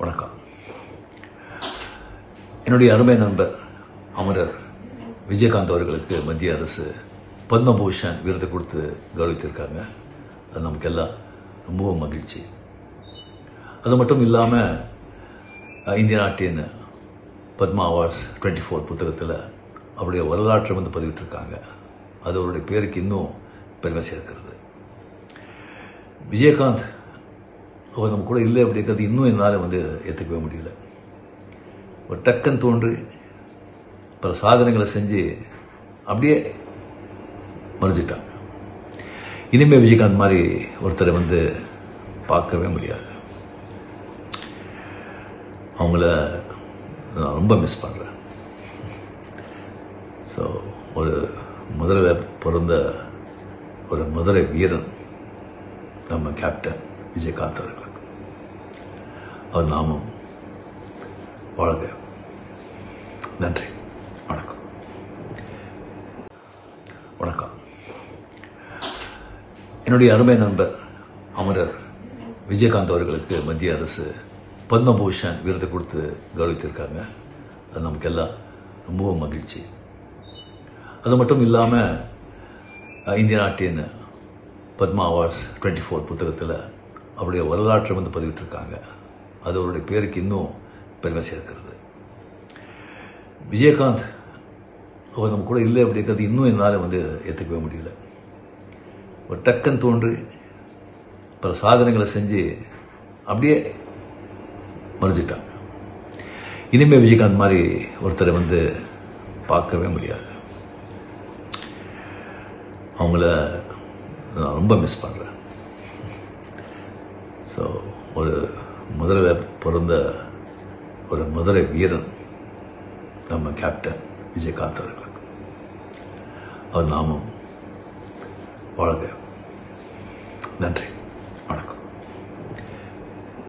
வணக்கம். என்னுடைய அருமை நண்பர் அமரர் விஜயகாந்த் அவர்களுக்கு மத்திய அரசு பத்மபூஷன் விருது கொடுத்து கௌரவித்திருக்காங்க. அது நமக்கெல்லாம் ரொம்பவும் மகிழ்ச்சி. அது மட்டும் இல்லாமல் இந்திய நாட்டின் பத்மா அவார்ட்ஸ் 24 புத்தகத்தில் அவருடைய வரலாற்றை பதிவிட்டிருக்காங்க. அது அவருடைய பேருக்கு இன்னும் பெருமை சேர்க்கிறது. விஜயகாந்த் அவர் நம்ம கூட இல்லை அப்படிங்கிறது இன்னும் என்னால் ஏற்றுக்கவே முடியல. ஒரு டக்குன்னு தோன்றி பல சாதனைகளை செஞ்சு அப்படியே மறைஞ்சிட்டாங்க. இனிமேல் விஜயகாந்த் மாதிரி ஒருத்தரை பார்க்கவே முடியாது. அவங்கள நான் ரொம்ப மிஸ் பண்ணுறேன். ஸோ ஒரு மதுரையில் பிறந்த ஒரு மதுரை வீரன் நம்ம கேப்டன் விஜயகாந்த் அவர்களுக்கு அவர் நாமம் வாழ்க. நன்றி. வணக்கம். வணக்கம். என்னுடைய அருமை நண்பர் அமரர் விஜயகாந்த் அவர்களுக்கு மத்திய அரசு பத்மபூஷன் விருது கொடுத்து கௌரவித்திருக்காங்க. அது நமக்கெல்லாம் ரொம்பவும் மகிழ்ச்சி. அது மட்டும் இல்லாமல் இந்திய நாட்டின் பத்மா அவார்ட்ஸ் 24 புத்தகத்தில் அவருடைய வரலாற்றை பதிவிட்டிருக்காங்க. அது அவருடைய பேருக்கு இன்னும் பெருமை சேர்க்கிறது. விஜயகாந்த் அவர் நம்ம கூட இல்லை அப்படிங்கிறது இன்னும் என்னால் ஏற்றுக்கவே முடியல. ஒரு டக்குன்னு தோன்றி பல சாதனைகளை செஞ்சு அப்படியே மறைஞ்சிட்டாங்க. இனிமேல் விஜயகாந்த் மாதிரி ஒருத்தரை பார்க்கவே முடியாது. அவங்கள நான் ரொம்ப மிஸ் பண்ணுறேன். ஸோ ஒரு மதுரையில் பிறந்த ஒரு மதுரை வீரன் நம்ம கேப்டன் விஜயகாந்த் அவர்களுக்கு அவர் நாமம் வாழ்க. நன்றி.